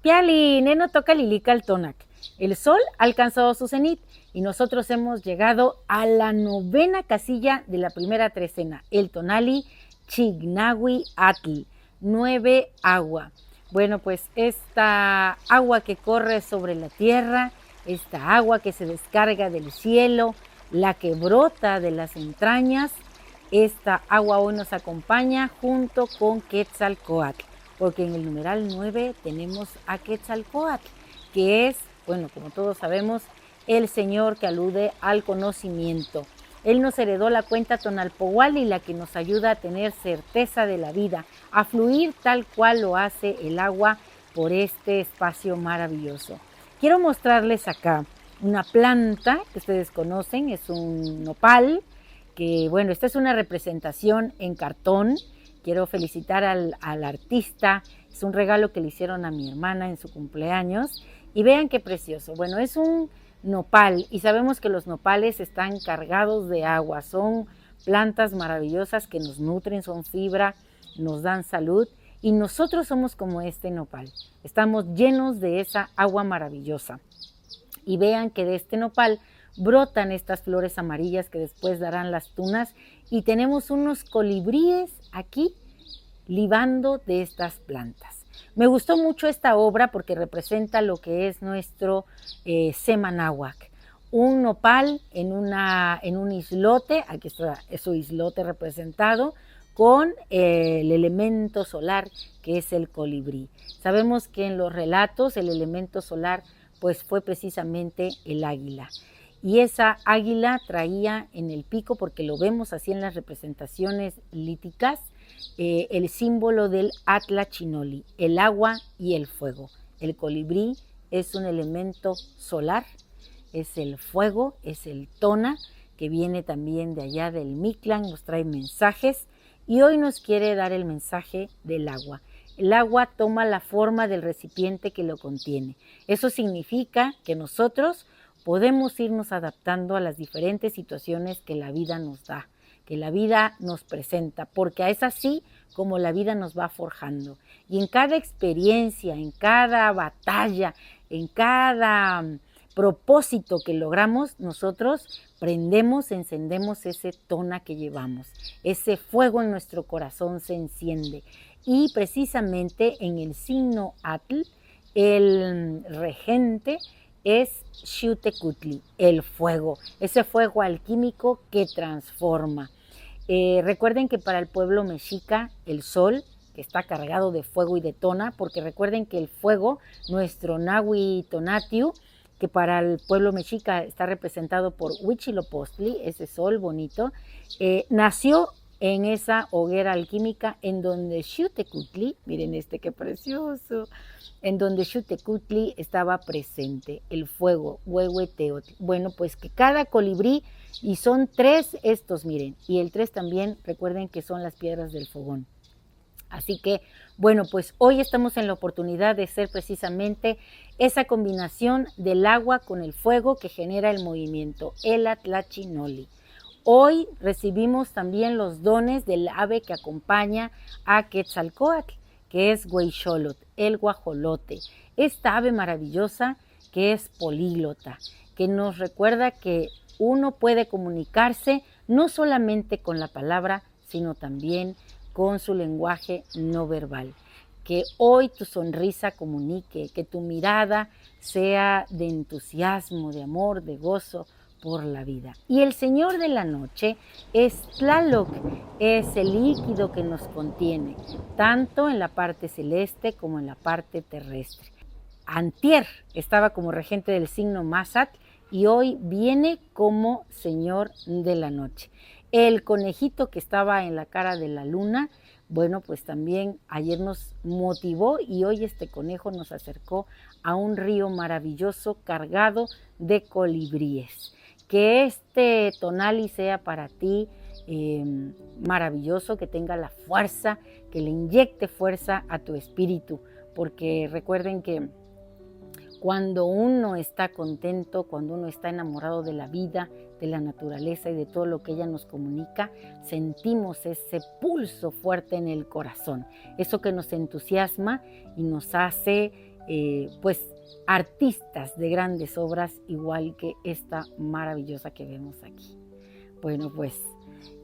Piali, neno toca lilica al tonac. El sol ha alcanzado su cenit y nosotros hemos llegado a la novena casilla de la primera trecena, el tonali Chignahui Atl, 9 agua. Bueno, pues esta agua que corre sobre la tierra, esta agua que se descarga del cielo, la que brota de las entrañas, esta agua hoy nos acompaña junto con Quetzalcóatl, porque en el numeral 9 tenemos a Quetzalcóatl, que es, bueno, como todos sabemos, el señor que alude al conocimiento. Él nos heredó la cuenta Tonalpohualli, la que nos ayuda a tener certeza de la vida, a fluir tal cual lo hace el agua por este espacio maravilloso. Quiero mostrarles acá una planta que ustedes conocen, es un nopal, que bueno, esta es una representación en cartón. Quiero felicitar al artista, es un regalo que le hicieron a mi hermana en su cumpleaños y vean qué precioso. Bueno, es un nopal y sabemos que los nopales están cargados de agua, son plantas maravillosas que nos nutren, son fibra, nos dan salud y nosotros somos como este nopal, estamos llenos de esa agua maravillosa. Y vean que de este nopal brotan estas flores amarillas que después darán las tunas y tenemos unos colibríes aquí libando de estas plantas. Me gustó mucho esta obra porque representa lo que es nuestro Semanáhuac, un nopal en un islote, aquí está su islote representado, con el elemento solar que es el colibrí. Sabemos que en los relatos el elemento solar pues fue precisamente el águila. Y esa águila traía en el pico, porque lo vemos así en las representaciones líticas, el símbolo del Atlachinoli, el agua y el fuego. El colibrí es un elemento solar, es el fuego, es el tona, que viene también de allá del Mictlán, nos trae mensajes y hoy nos quiere dar el mensaje del agua. El agua toma la forma del recipiente que lo contiene. Eso significa que nosotros podemos irnos adaptando a las diferentes situaciones que la vida nos da, que la vida nos presenta, porque es así como la vida nos va forjando. Y en cada experiencia, en cada batalla, en cada propósito que logramos, nosotros prendemos, encendemos ese tona que llevamos. Ese fuego en nuestro corazón se enciende. Y precisamente en el signo Atl, el regente es Xiuhtecutli, el fuego, ese fuego alquímico que transforma. Recuerden que para el pueblo mexica el sol, que está cargado de fuego y de tona, porque recuerden que el fuego, nuestro Nahui Tonatiu, que para el pueblo mexica está representado por Huitzilopochtli, ese sol bonito, nació en esa hoguera alquímica en donde Xiuhtecutli, miren qué precioso, en donde Xiuhtecutli estaba presente, el fuego, Huehueteotl. Bueno, pues que cada colibrí, y son 3 estos, miren, y el 3 también, recuerden que son las piedras del fogón. Así que, bueno, pues hoy estamos en la oportunidad de ser precisamente esa combinación del agua con el fuego que genera el movimiento, el Atlachinoli. Hoy recibimos también los dones del ave que acompaña a Quetzalcóatl, que es Hueyxolotl, el guajolote. Esta ave maravillosa que es políglota, que nos recuerda que uno puede comunicarse no solamente con la palabra, sino también con su lenguaje no verbal. Que hoy tu sonrisa comunique, que tu mirada sea de entusiasmo, de amor, de gozo por la vida. Y el Señor de la noche es Tlaloc, es el líquido que nos contiene, tanto en la parte celeste como en la parte terrestre. Antier estaba como regente del signo Mazatl y hoy viene como Señor de la noche. El conejito que estaba en la cara de la luna, bueno, pues también ayer nos motivó y hoy este conejo nos acercó a un río maravilloso cargado de colibríes. Que este tonali sea para ti maravilloso, que tenga la fuerza, que le inyecte fuerza a tu espíritu, porque recuerden que cuando uno está contento, cuando uno está enamorado de la vida, de la naturaleza y de todo lo que ella nos comunica, sentimos ese pulso fuerte en el corazón, eso que nos entusiasma y nos hace pues artistas de grandes obras, igual que esta maravillosa que vemos aquí. Bueno, pues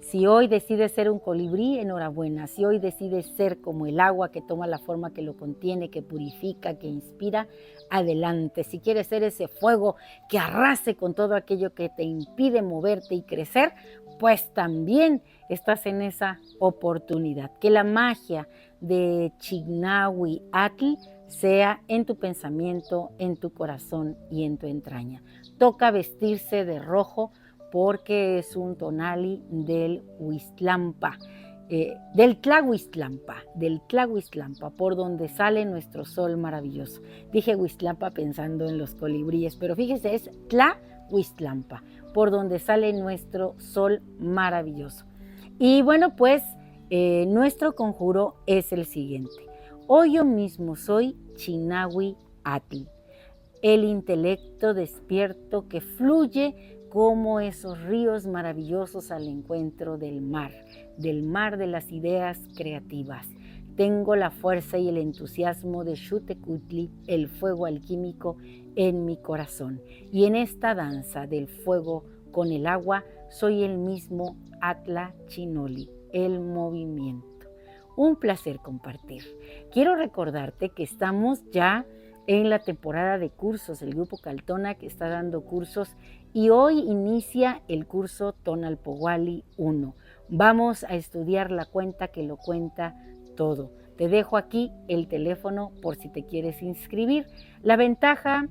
si hoy decides ser un colibrí, enhorabuena. Si hoy decides ser como el agua que toma la forma que lo contiene, que purifica, que inspira, adelante. Si quieres ser ese fuego que arrase con todo aquello que te impide moverte y crecer, pues también estás en esa oportunidad. Que la magia de Chignahui Atl sea en tu pensamiento, en tu corazón y en tu entraña. Toca vestirse de rojo porque es un tonali del Huistlampa, del Tlahuistlampa, por donde sale nuestro sol maravilloso. Dije Huistlampa pensando en los colibríes, pero fíjese, es Tlahuistlampa, por donde sale nuestro sol maravilloso. Y bueno, pues nuestro conjuro es el siguiente. Hoy yo mismo soy Chignahui Atl, el intelecto despierto que fluye como esos ríos maravillosos al encuentro del mar de las ideas creativas. Tengo la fuerza y el entusiasmo de Xutecutli, el fuego alquímico, en mi corazón. Y en esta danza del fuego con el agua, soy el mismo Atla Chinoli, el movimiento. Un placer compartir. Quiero recordarte que estamos ya en la temporada de cursos. El grupo Caltonac está dando cursos y hoy inicia el curso Tonalpohualli 1. Vamos a estudiar la cuenta que lo cuenta todo. Te dejo aquí el teléfono por si te quieres inscribir. La ventaja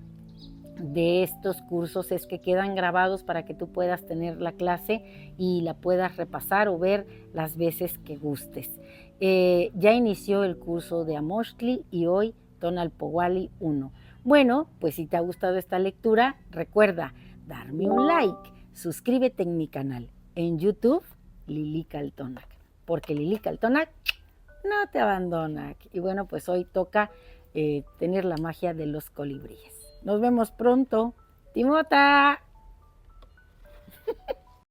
de estos cursos es que quedan grabados para que tú puedas tener la clase y la puedas repasar o ver las veces que gustes. Ya inició el curso de Amoxtli y hoy Tonalpohualli 1. Bueno, pues si te ha gustado esta lectura, recuerda darme un like, suscríbete en mi canal en YouTube, Lili Caltonac, porque Lili Caltonac no te abandona. Y bueno, pues hoy toca tener la magia de los colibríes. Nos vemos pronto. Timota.